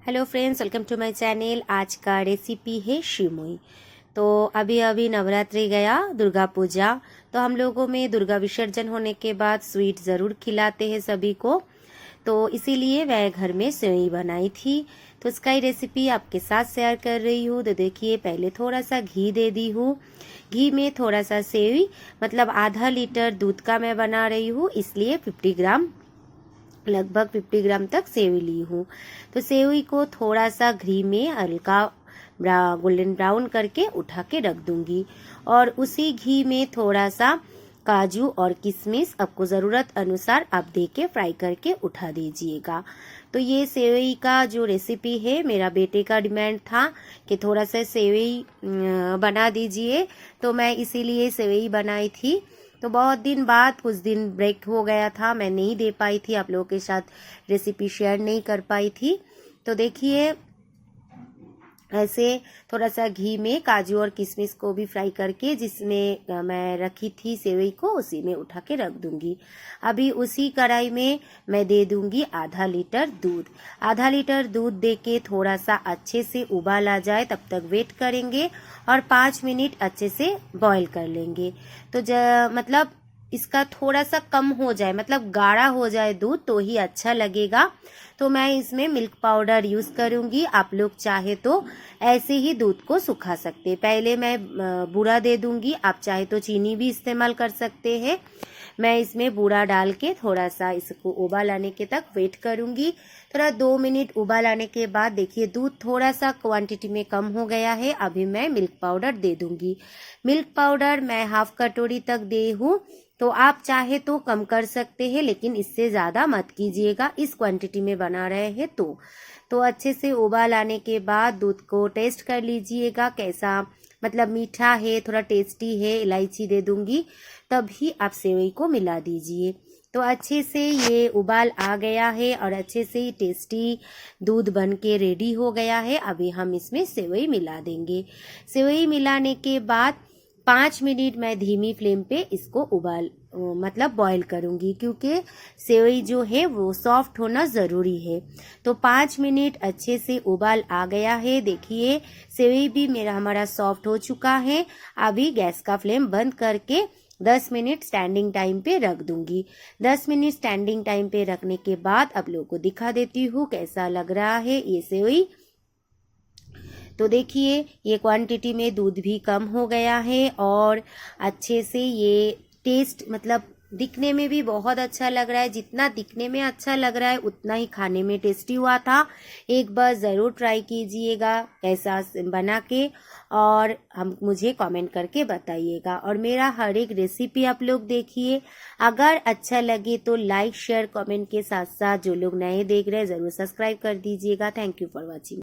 Hello friends, welcome to my channel. आज का recipe है शिवमुई। तो अभी अभी नवरात्रि गया, दुर्गा पूजा। तो हम लोगों में दुर्गा विसर्जन होने के बाद स्वीट ज़रूर खिलाते हैं सभी को। तो इसीलिए मैं घर में सेवई बनाई थी। तो इसका ही रेसिपी आपके साथ शेयर कर रही हूँ। तो देखिए, पहले थोड़ा सा घी दे दी हूँ। घी में थोड़ा सा सेवई, मतलब आधा लीटर दूध का मैं बना रही हूँ, इसलिए 50 ग्राम, लगभग 50 ग्राम तक सेवई ली हूँ। तो सेवई को थोड़ा सा घी में हल्का गोल्डन ब्राउन करके उठा के रख दूंगी। और उसी घी में थोड़ा सा काजू और किशमिश आपको ज़रूरत अनुसार आप दे के फ्राई करके उठा दीजिएगा। तो ये सेवई का जो रेसिपी है, मेरा बेटे का डिमांड था कि थोड़ा सा सेवई बना दीजिए, तो मैं इसीलिए सेवई बनाई थी। तो बहुत दिन बाद, कुछ दिन ब्रेक हो गया था, मैं नहीं दे पाई थी, आप लोगों के साथ रेसिपी शेयर नहीं कर पाई थी। तो देखिए, ऐसे थोड़ा सा घी में काजू और किशमिश को भी फ्राई करके, जिसमें मैं रखी थी सेवई को, उसी में उठा के रख दूंगी। अभी उसी कढ़ाई में मैं दे दूंगी आधा लीटर दूध। आधा लीटर दूध दे के थोड़ा सा अच्छे से उबाल आ जाए तब तक वेट करेंगे और 5 मिनट अच्छे से बॉईल कर लेंगे। तो मतलब इसका थोड़ा सा कम हो जाए, मतलब गाढ़ा हो जाए दूध, तो ही अच्छा लगेगा। तो मैं इसमें मिल्क पाउडर यूज़ करूँगी। आप लोग चाहे तो ऐसे ही दूध को सुखा सकते हैं। पहले मैं बूरा दे दूँगी, आप चाहे तो चीनी भी इस्तेमाल कर सकते हैं। मैं इसमें बूरा डाल के थोड़ा सा इसको उबाल आने के तक वेट करूँगी। थोड़ा 2 मिनट उबाल आने के बाद देखिए, दूध थोड़ा सा क्वांटिटी में कम हो गया है। अभी मैं मिल्क पाउडर दे दूँगी। मिल्क पाउडर मैं हाफ कटोरी तक दे हूँ। तो आप चाहे तो कम कर सकते हैं, लेकिन इससे ज़्यादा मत कीजिएगा, इस क्वांटिटी में बना रहे हैं तो अच्छे से उबाल आने के बाद दूध को टेस्ट कर लीजिएगा कैसा, मतलब मीठा है, थोड़ा टेस्टी है। इलायची दे दूंगी, तभी आप सेवई को मिला दीजिए। तो अच्छे से ये उबाल आ गया है और अच्छे से टेस्टी दूध बन के रेडी हो गया है। अभी हम इसमें सेवई मिला देंगे। सेवई मिलाने के बाद 5 मिनट मैं धीमी फ्लेम पे इसको मतलब बॉईल करूंगी, क्योंकि सेवई जो है वो सॉफ्ट होना ज़रूरी है। तो 5 मिनट अच्छे से उबाल आ गया है। देखिए, सेवई भी हमारा सॉफ्ट हो चुका है। अभी गैस का फ्लेम बंद करके 10 मिनट स्टैंडिंग टाइम पे रख दूंगी। 10 मिनट स्टैंडिंग टाइम पे रखने के बाद आप लोगों को दिखा देती हूँ कैसा लग रहा है ये सेवई। तो देखिए, ये क्वांटिटी में दूध भी कम हो गया है और अच्छे से ये टेस्ट, मतलब दिखने में भी बहुत अच्छा लग रहा है। जितना दिखने में अच्छा लग रहा है उतना ही खाने में टेस्टी हुआ था। एक बार ज़रूर ट्राई कीजिएगा कैसा बना के, और हम मुझे कमेंट करके बताइएगा। और मेरा हर एक रेसिपी आप लोग देखिए। अगर अच्छा लगे तो लाइक शेयर कमेंट के साथ साथ जो लोग नए देख रहे हैं ज़रूर सब्सक्राइब कर दीजिएगा। Thank you for watching.